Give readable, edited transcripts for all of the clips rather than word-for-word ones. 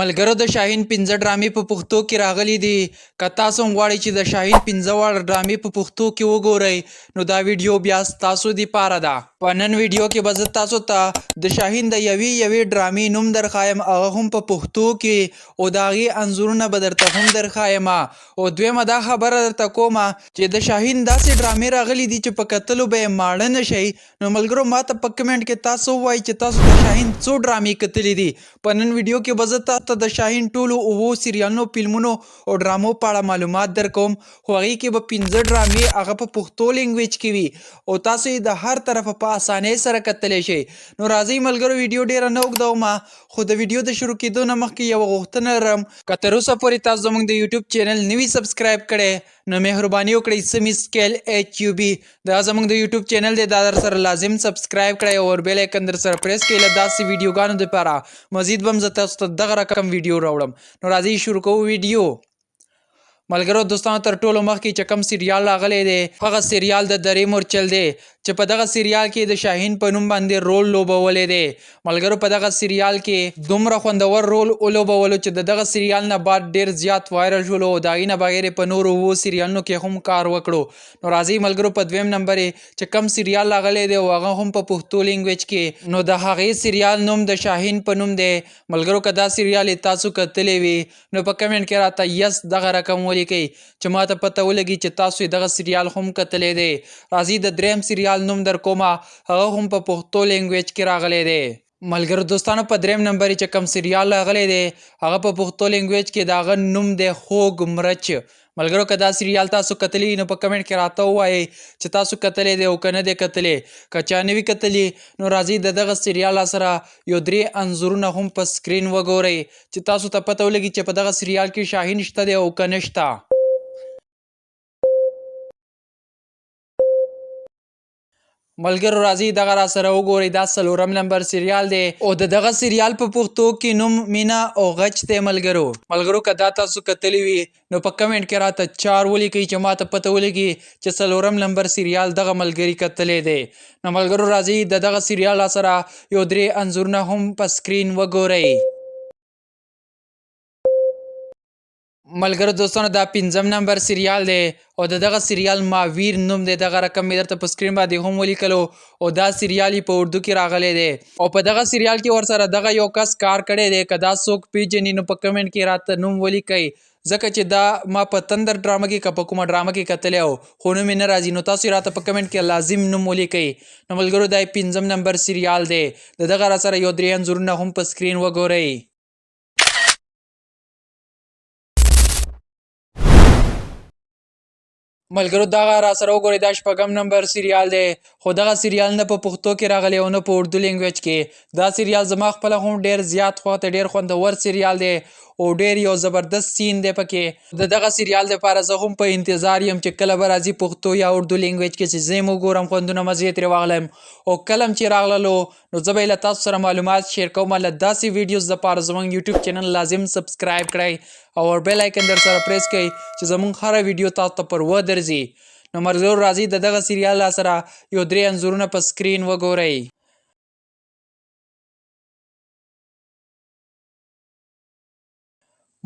ملګرو د شاهین 15 ډرامې په پښتو کې راغلي دي. که تاسو هم غواړئ چې د شاهین 15 واړه ډرامې په پښتو کې وګورئ نو دا ویډیو بیا ستاسو دپاره ده. په نن ویډیو کې به زه تاسو ته د شاهین د یوې ډرامې نوم درښایم، هغه هم په پښتو کې، او د هغې انځورونه به درته هم درښایم. او دویمه دا خبره درته کومه چې د شاهین داسې ډرامې راغلي دي چې په کتلو به یې ماړه نه شئ. نو ملګرو ماته په کمنټ کې تاسو ووایئ چې تاسو د شاهین څو ډرامې کتلي دي. په نن ویډیو کې به زه تاسو ته د شاهین ټولو 7 سریالونو، فلمونو او ډرامو په اړه معلومات درکوم، خو هغې کې به 15 ډرامې هغه په پښتو لینګویج کې وي او تاسو یې د هر طرفه په اسانۍ سره کتلی شئ. نو راځئ ملګرو ویډیو ډېره نه اوږدومه، خو د ویډیو د شروع کېدو نه مخکې یوه غوښتنه لرم. که تر اوسه پورې تاسو زموږ د یوټیوب چینل نه وي سبسکرایب کړی نو مهرباني وکړئ سمی سکیل HUB دا زموږ د یوټیوب چینل دی، دا در سره لازم سبسکرایب کړئ او بیل آیکن در سره پریس کړئ له داسې ویډیوګانو دپاره مزید به هم زه تاسو ته دغه رقم ویډیو راوړم. نو راځئ شروع کوو ویډیو. ملګرو دوستانو تر ټولو مخکې چې کوم سریال راغلی دی هغه سریال د درې مورچل دی چې په دغه سریال کې د شاهین په نوم باندې رول لوبولی دی. ملګرو په دغه سریال کې دومره خوندور رول ولوبولو چې د دغه سریال نه بعد ډیر زیات وایرل شولو او د هغې نه بغیر په نورو 7 سریالونو کې هم کار وکړو. نو راځئ ملګرو په دویم نمبر چې کوم سریال راغلی دی او هغه هم په پښتو لینګویج کې، نو د هغې سریال نوم د شاهین په نوم دی. ملګرو که دا سریال تاسو کتلی وي نو په کمنټ کې راته یس دغه رقم ولیکئ چې ماته پته ولګي چې تاسو دغه سریال هم کتلی دی. راځئ د دریم سریال نوم در کومه، هغه هم په پښتو لینګویج کې راغلی دی. ملګرو دوستانو په دریم نمبر چې کوم سریال راغلی دی هغه په پښتو لینګویج کې د هغه نوم دی خوږ مرچ. ملګرو که دا سریال تاسو کتلی نو په کمنټ کې راته ووایئ چې تاسو کتلی دی او که نه دی کتلی. که چا نه وي کتلی نو راځئ د دغه سریال سره یو 3 انځورونه هم په سکرین وګورئ چې تاسو ته پته ولګي چې په دغه سریال کې شاهین شته دی او که نه شته. ملګرو راځئ دغه را سره وګورئ، دا 4 نمبر سریال دی او د دغه سریال په پښتو کې نوم مینا او غچ دی. ملګرو که دا تاسو کتلی وي نو په کمنټ کې راته 4 ولیکئ چې ماته پته ولګي چې 4 نمبر سریال دغه ملګري کتلی دی. نو ملګرو راځئ د دغه سریال سره یو 3 انځورونه هم په سکرین وګورئ. ملګرو دوستانو دا 5 نمبر سریال دی او د دغه سریال ماویر نوم دی، دغه رقم مې درته په سکرین باندې هم ولیکلو او دا سریال په اردو کې راغلی دی او په دغه سریال کې ورسره دغه یو کس کار کړی دی. که دا څوک پیژني نو په کمنټ کې راته نوم ولیکئ، ځکه چې دا ما په تندر ډرامه کې که په کومه ډرامه کې کتلی او خو نوم یې نه راځي، نو تاسو راته په کمنټ کې لازم نوم ولیکئ. نو ملګرو دا 5 نمبر سریال دی، د دغه را سره یو 3 انځورونه هم په سکرین وګورئ. ملګرو دغه را سره وګورئ دا 6 نمبر سریال دی، خو دغه سریال نه په پښتو کې راغلی او نه په اردو لینګویج کې. دا سریال زما خپله هم ډېر زیات خوښ ډېر خوندور سریال دی او ډېر یو زبردست سین دی پکې. د دغه سریال دپاره زه هم په انتظار یم چې کله به راځي پښتو یا اردو لینګویج کې چې زه یې وګورم، خوندونه مزې ترې واخلم. او کله هم چې راغللو نو زه به یې له تاسو سره معلومات شیر کوم. له داسې ویډیوز دپاره زموږ یوټیوب چینل لازم سبسکرایب کړئ او بیل آیکن در سره پریس کړئ چې زموږ هره ویډیو تاسو ته پر ودرځي. نو ملګرو راځئ د دغه سریال سره یو 3 انځورونه په سکرین وګورئ.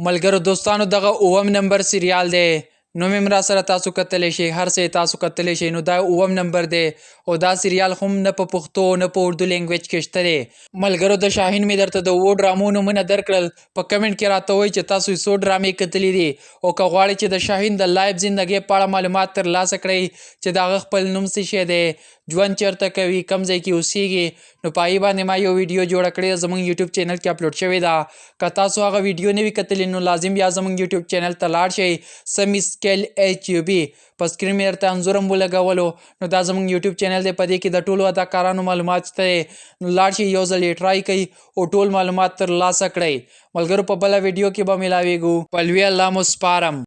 ملګرو دوستانو دغه 9 نمبر سریال دی، نوم یې را سره تاسو کتلی شئ، هر څه تاسو کتلی شئ. نو دا 9 نمبر دی او دا سریال هم نه په پښتو نه په اردو لینګویج کې شته دی. ملګرو د شاهین مې درته د 7 ډرامو نومونه درکړل، په کمنټ کې راته ووایئ چې تاسو یې څو ډرامې کتلي دي او که غواړئ چې د شاهین د لایف زندګۍ په اړه معلومات ترلاسه کړئ چې د هغه خپل نوم څه شی دی، ژوند چېرته کوي، کوم ځای کې اوسیږي، نو په هغې باندې ما یو ویډیو جوړه کړې ده، زموږ یوټیوب چینل کې اپلوډ شوې ده. که تاسو هغه ویډیو نه وي کتلې نو لازم بیا زموږ یوټیوب چینل ته لاړ شئ، سمی سکیل HUB په سکرین مې درته انځور هم ولګولو. نو دا زموږ یوټیوب چینل دی، په دې کې د ټولو اداکارانو معلومات شته دی. نو لاړ شئ یو ځل یې ټرای کوئ او ټول معلومات ترلاسه کړئ. ملګرو په بله ویډیو کې به ملاویږو، په لوی الله مو سپارم.